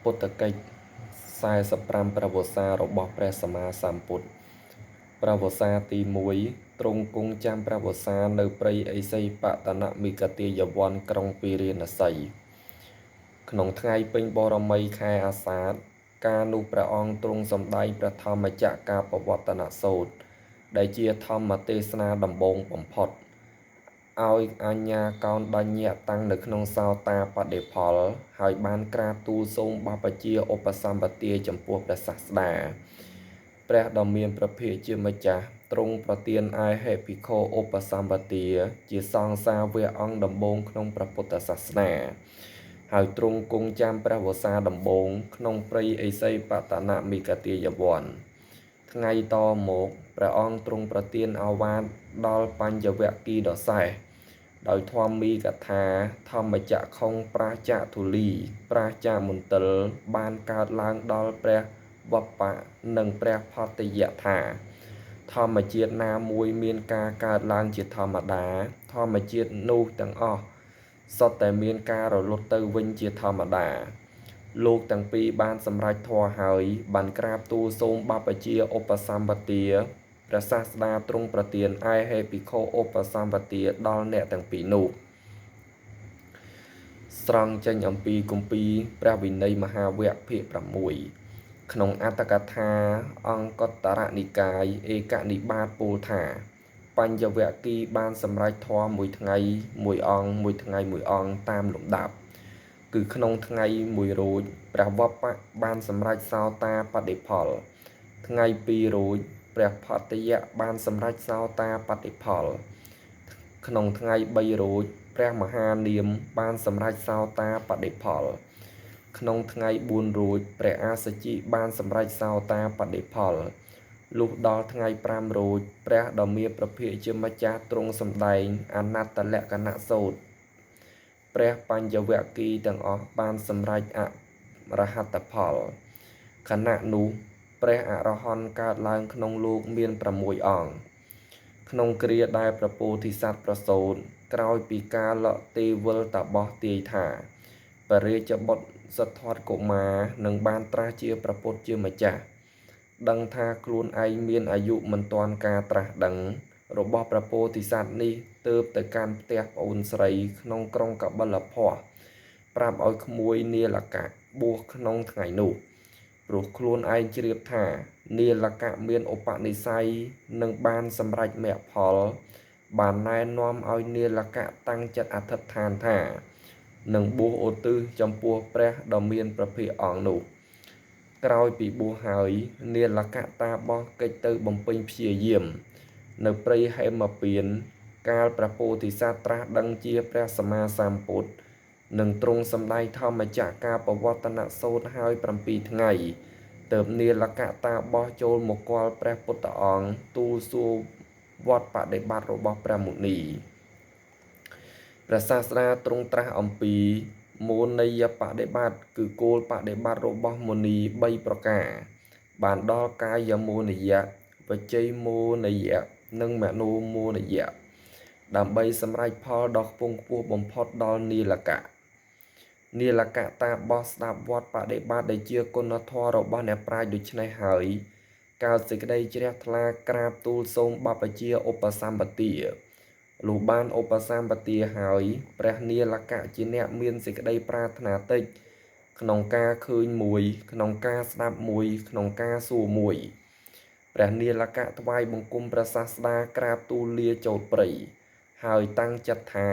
ពុទ្ធកិច្ច45ព្រះវស្សារបស់ព្រះសម្មាសម្ពុទ្ធព្រះវស្សាទី1ទ្រង់គង់ចាំព្រះវស្សានៅព្រៃឥសីបតនមិគតិយវ័នក្រុងពារាណសីក្នុងថ្ងៃពេញបរមីខែអាសាឍកាលនោះព្រះអង្គទ្រង់សម្ដែងព្រះធម្មចក្រការប្រវត្តិនសូត្រដែលជាធម្មទេសនាដំបូងបំផុតឲ្យអញ្ញាកោណ្ឌញ្ញៈតាំងនៅក្នុងសោតាបដិផលហើយបានក្រាបទូលសូមបព្វជិឧបសម្បទាចំពោះព្រះសាស្តាព្រះដ៏មានព្រះភិក្ខជាម្ចាស់ទ្រង់ប្រទានឯហេភិក្ខុឧបសម្បទាជាសង្ឃសាវកអង្គដំបូងក្នុងព្រះពុទ្ធសាសនាហើយទ្រង់គង់ចាំព្រះវស្សាដំបូងក្នុងព្រៃឥសីបតនមិគតិយវ័នថ្ងៃតមកព្រះអង្គទ្រង់ប្រទានឱវាទដល់បញ្ញវគិដ៏សេះដោយធម្មីកថាធម្មចក្ខុងប្រាចធុលីប្រាចមន្ទិលបានកើតឡើងដល់ព្រះវបៈនិងព្រះផតយៈថាធម្មជាតិណាមួយមានការកើតឡើងជាធម្មតាធម្មជាតិនោះទាំងអស់សុទ្ធតែមានការរលត់ទៅវិញជាធម្មតាលោកទាំងពីរបានសម្រេចធម៌ហើយបានក្រាបទូលសូមបព្វជិឧបសម្បទាព្រះសាស្តាទ្រង់ប្រទានឯហេភិក្ខុឧបសម្បទាដល់អ្នកទាំងពីរនោះស្រង់ចេញអំពីគម្ពីរព្រះវិន័យមហាវគ្គភាគ6ក្នុងអត្តកថាអង្គតរនិកាយឯកនិបាតពោលថាបញ្ញវគិបានសម្រេចធម៌មួយថ្ងៃមួយអង្គមួយថ្ងៃមួយអង្គតាមលំដាប់គឺក្នុងថ្ងៃមួយរួចព្រះវបៈបានសម្រេចសោតាបតិផលថ្ងៃ2រួចព្រះផតយៈបានសម្រេចសោតាបតិផលក្នុងថ្ងៃ3រួចព្រះមហានាមបានសម្រេចសោតាបតិផលក្នុងថ្ងៃ4រួចព្រះអាសជិបានសម្រេចសោតាបតិផលលុះដល់ថ្ងៃ5រួចព្រះដ៏មានព្រះភិក្ខជាម្ចាស់ទ្រង់សម្ដែងអនត្តលក្ខណៈសូត្រព្រះបញ្ញវគិទាំងអស់បានសម្រេចអរហត្តផលខណៈនោះព្រះអរហន្តកើតឡើងក្នុងលោកមាន6អង្គក្នុងគ្រាដែលព្រះពោធិសត្វប្រសូតក្រោយពីកាលទេវលតបោះទាយថាបរិជ្ជបុត្រសិទ្ធត្ថកុមារនឹងបានត្រាស់ជាព្រះពុទ្ធជាម្ចាស់ដឹងថាខ្លួនឯងមានអាយុមិនទាន់ការត្រាស់ដឹងរបស់ព្រះពោធិសត្វនេះទើបទៅកាន់ផ្ទះប្អូនស្រីក្នុងក្រុងកបិលភស្ត្រប្រាប់ឲ្យក្មួយនាលកៈបួសក្នុងថ្ងៃនោះព្រោះខ្លួនឯងជ្រាបថានាលកៈមានឧបនិស្ស័យនឹងបានសម្រេចមគ្គផលបានណែនាំឲ្យនាលកៈតាំងចិត្តអធិដ្ឋានថានឹងបួសឧទ្ទិសចំពោះព្រះដ៏មានព្រះភិក្ខអង្គនោះក្រោយពីបួសហើយនាលកៈតាបោះកិច្ចទៅបំពេញព្យាយាមនៅព្រៃហេមពានកាលព្រះពោធិសត្វត្រាស់ដឹងជាព្រះសម្មាសម្ពុទ្ធនឹងទ្រង់សម្ដែងធម្មចក្រការប្រវត្តិនសូត្រហើយ7ថ្ងៃទើបនាលកៈតាបោះចូលមកគាល់ព្រះពុទ្ធអង្គទូលសួរវត្តបដិបត្តិរបស់ព្រះមុនីព្រះសាស្តាទ្រង់ត្រាស់អំពីមោនយបដិបត្តិគឺគោលបដិបត្តិរបស់មុនី3ប្រការបានដល់កាយមោនយៈវជ័យមោនយៈនិងមនោមោនយៈដើម្បីសម្រេចផលដ៏ខ្ពង់ខ្ពស់បំផុតដល់នាលកៈនាលកៈតាបោះស្ដាប់វត្តបដិបត្តិដែលជាគុណធម៌របស់អ្នកប្រាជ្ញដូច្នេះហើយកើតសេចក្តីជ្រះថ្លាក្រាបទូលសូមបព្វជិឧបសម្បទាលុះបានឧបសម្បទាហើយព្រះនាលកៈជាអ្នកមានសេចក្តីប្រាថ្នាតិចក្នុងការឃើញមួយក្នុងការស្ដាប់មួយក្នុងការសួរមួយព្រះនាលកៈថ្វាយបង្គំព្រះសាស្តាក្រាបទូលលាចូលព្រៃហើយតាំងចិត្តថា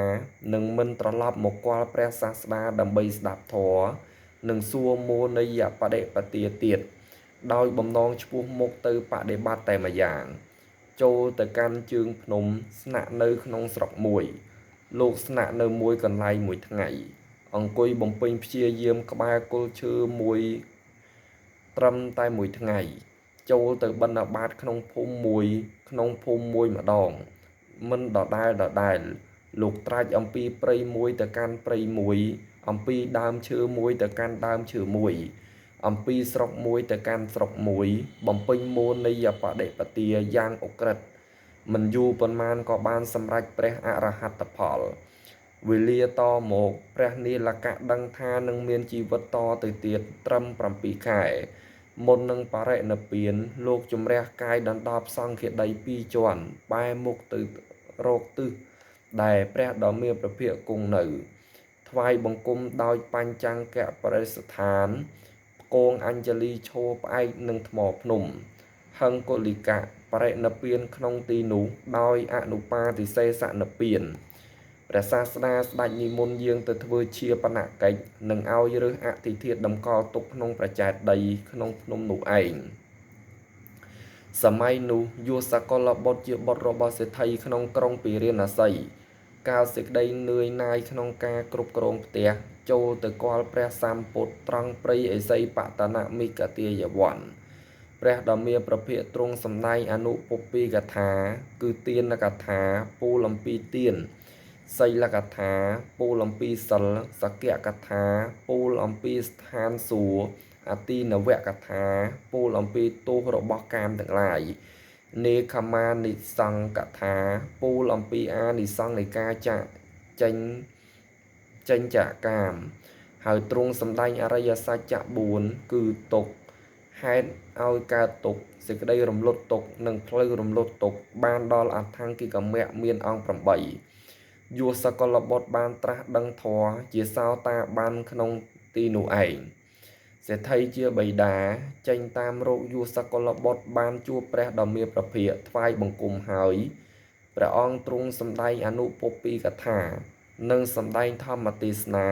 នឹងមិនត្រឡប់មកគាល់ព្រះសាស្តាដើម្បីស្ដាប់ធម៌និងសួរមោនយបដិបទាទៀតដោយបំណងឆ្ពោះមុខទៅបដិបត្តិតែម្យ៉ាងចូលទៅកាន់ជើងភ្នំស្នាក់នៅក្នុងស្រុកមួយលោកស្នាក់នៅមួយកន្លែងមួយថ្ងៃអង្គុយបំពេញព្យាយាមក្បែរគល់ឈើមួយត្រឹមតែមួយថ្ងៃចូលទៅបិណ្ឌបាតក្នុងភូមិមួយម្ដងមិនដដែលលោកត្រាច់អំពីព្រៃមួយទៅកាន់ព្រៃមួយអំពីដើមឈើមួយទៅកាន់ដើមឈើមួយអំពីស្រុកមួយទៅកាន់ស្រុកមួយបំពេញមោនយបដិបទាយ៉ាងឧក្រិដ្ឋមិនយូរប៉ុន្មានក៏បានសម្រេចព្រះអរហត្តផល វេលាតមកព្រះនីលកៈដឹងថានឹងមានជីវិតតទៅទៀតត្រឹម7 ខែមុននឹងបរិនិព្វានលោកជំរះកាយដណ្ដប់សង្ឃាដី2 ជាន់បែរមុខទៅរកទិសដែលព្រះដ៏មានព្រះភិក្ខគង់នៅថ្វាយបង្គំដោយបញ្ចង្គៈបរិស្ថានផ្គងអញ្ជលីឈរផ្អែកនឹងថ្មភ្នំហឹងកុលិកៈបរិនិព្វានក្នុងទីនោះដោយអនុបាទិសេសនិព្វានព្រះសាស្តាស្ដេចនិមន្តយាងទៅធ្វើជាបណកិច្ចនិងឲ្យរើសអធិធិធតម្កល់ទុកក្នុងប្រចែកដីក្នុងភ្នំនោះឯងសម័យនោះយសកលបុត្រជាបុត្ររបស់សេដ្ឋីក្នុងក្រុងពារាណសីកាលសេចក្តីនឿយណាយក្នុងការគ្រប់គ្រងផ្ទះចូលទៅគាល់ព្រះសម្ពុទ្ធត្រង់ព្រៃឥសីបតនមិគទាយវ័នព្រះដ៏មានព្រះភិក្ខទ្រង់សម្ដែងអនុពពីកថាគឺទានកថាពូលអំពីទានសីលកថាពូលអំពីសិលសក្យកថាពូលអំពីស្ថានសួគ៌អទីនវកថាពូលអំពីទោសរបស់កាមទាំងឡាយនេខមានិសង្កថាពូលអំពីអានិសង្ឃនៃការចាក់ចេញចាកកាមហើយទ្រង់សម្ដែងអរិយសច្ចៈ4គឺទុក្ខហេតុឲ្យកើតទុក្ខសេចក្តីរំលត់ទុក្ខនិងផ្លូវរំលត់ទុក្ខបានដល់អថង្គិកមគ្គមានអង្គ8យសកលបុត្របានត្រាស់ដឹងធម៌ជាសោតាបានក្នុងទីនោះឯងសេដ្ឋីជាបិតាចេញតាមរកយសកលបុត្របានជួបព្រះដ៏មានព្រះភិក្ខថ្វាយបង្គំហើយព្រះអង្គទ្រង់សម្ដែងអនុពពីកថានិងសម្ដែងធម្មទេសនា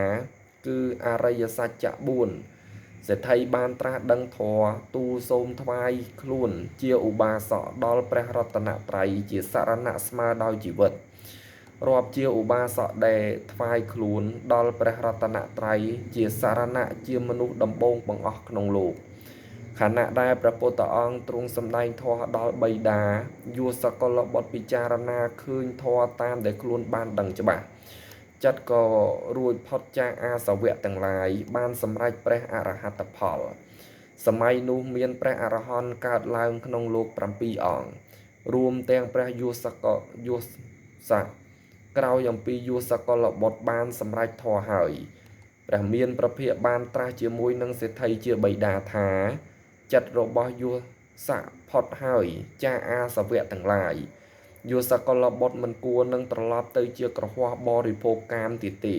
គឺអរិយសច្ចៈ4សេដ្ឋីបានត្រាស់ដឹងធម៌ទូលសូមថ្វាយខ្លួនជាឧបាសកដល់ព្រះរតនត្រ័យជាសរណៈស្មើដោយជីវិតរាប់ជាឧបាសកដែលថ្វាយខ្លួនដល់ព្រះរតនត្រ័យជាសរណៈជាមនុស្សដំបូងបង្អស់ក្នុងលោកខណៈដែលព្រះពុទ្ធអង្គទ្រង់សម្ដែងធម៌ដល់បិតាយសកលបុត្រពិចារណាឃើញធម៌តាមដែលខ្លួនបានដឹងច្បាស់ចិត្តក៏រួចផុតចាកអាសវៈទាំងឡាយបានសម្រេចព្រះអរហត្តផលសម័យនោះមានព្រះអរហន្តកើតឡើងក្នុងលោក7 អង្គរួមទាំងព្រះយសសៈក្រោយអំពីយសកលបុត្របានសម្រេចធម៌ហើយព្រះមានព្រះភិក្ខបានត្រាស់ជាមួយនឹងសេដ្ឋីជាបិតាថាចិត្តរបស់យសៈផុតហើយចាកអាសវៈទាំងឡាយយសកលបុត្រមិនគួរនឹងត្រឡប់ទៅជាក្រហមបរិភោគកាមទៀតទេ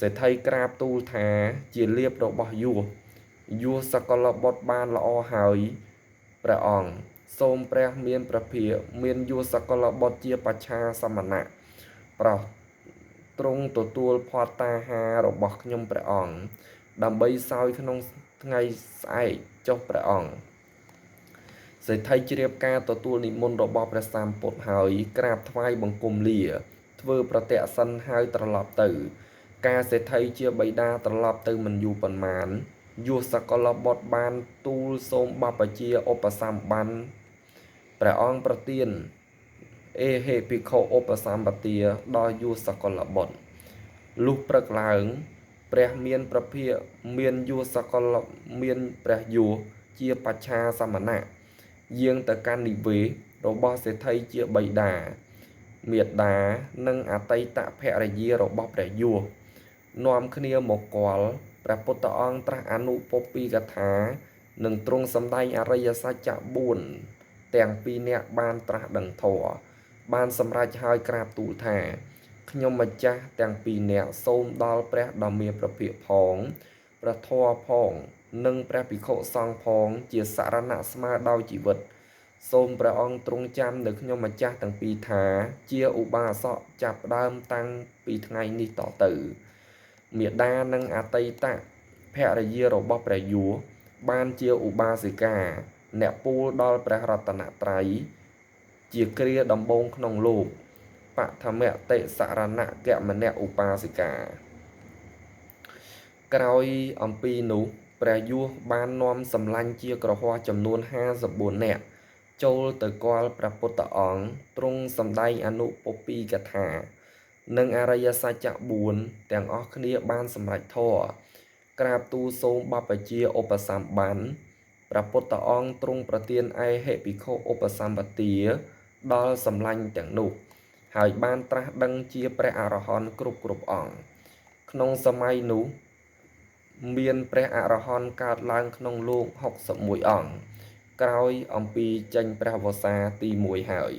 សេដ្ឋីក្រាបទូលថាជាលៀបរបស់យសកលបុត្របានល្អហើយព្រះអង្គសូមព្រះមានព្រះភិក្ខមានយសកលបុត្រជាបច្ឆាសមណៈប្រោសទ្រង់ទទួលផាត់តាហាររបស់ខ្ញុំព្រះអង្គដើម្បីសោយក្នុងថ្ងៃស្អែកចុះព្រះអង្គសេដ្ឋីជ្រាបការទទួលនិមន្តរបស់ព្រះសម្ពុទ្ធហើយក្រាបថ្វាយបង្គំលាធ្វើប្រតិសិនហើយត្រឡប់ទៅការសេដ្ឋីជាបិតាត្រឡប់ទៅមិនយូរប៉ុន្មានយសកលបុត្របានទូលសូមបព្វជិឧបសម្បានព្រះអង្គប្រទានអេហេភិក្ខុឧបសម្បទាដល់យសកលបុត្រលុះព្រឹកឡើងព្រះមានព្រះភិក្ខមានយសកលមានព្រះយសជាបច្ឆាសមណៈយាងទៅកាន់និវេសរបស់សេដ្ឋីជាបិតាមេដានិងអតីតភរិយារបស់ព្រះយសនាំគ្នាមកគាល់ព្រះពុទ្ធអង្គត្រាស់អនុពពីកថានិងទ្រង់សម្ដែងអរិយសច្ចៈ4ទាំងពីរនាក់បានត្រាស់ដឹងធម៌បានសម្រេចហើយក្រាបទូលថាខ្ញុំម្ចាស់ទាំងពីរនាក់សូមដល់ព្រះដ៏មានព្រះភិក្ខផងព្រះធម៌ផងនិងព្រះភិក្ខុសង្ឃផងជាសរណៈស្មើដោយជីវិតសូមព្រះអង្គទ្រង់ចាំនៅខ្ញុំម្ចាស់ទាំងពីរថាជាឧបាសកចាប់ដើមតាំងពីថ្ងៃនេះតទៅមេដានិងអតីតភរិយារបស់ព្រះយសបានជាឧបាសិកាអ្នកពូលដល់ព្រះរតនត្រ័យជាគ្រាដំបូងក្នុងលោកបឋមតិសរណៈកមនៈឧបាសិកាក្រោយអំពីនោះព្រះយសបាននាំសម្លាញ់ជាក្រហមចំនួន54នាក់ចូលទៅគាល់ព្រះពុទ្ធអង្គទ្រង់សម្ដែងអនុពពីកថានិងអរិយសច្ចៈ4ទាំងអស់គ្នាបានសម្រេចធម៌ក្រាបទូលសូមបព្វជិឧបសម្បានព្រះពុទ្ធអង្គទ្រង់ប្រទានឯហេភិក្ខុឧបសម្បទាដល់សម្លាញ់ទាំងនោះ ហើយបានត្រាស់ដឹងជាព្រះអរហន្តគ្រប់អង្គក្នុងសម័យនោះមានព្រះអរហន្តកើតឡើងក្នុងលោក61អង្គក្រោយអំពីចេញព្រះវស្សាទី1ហើយ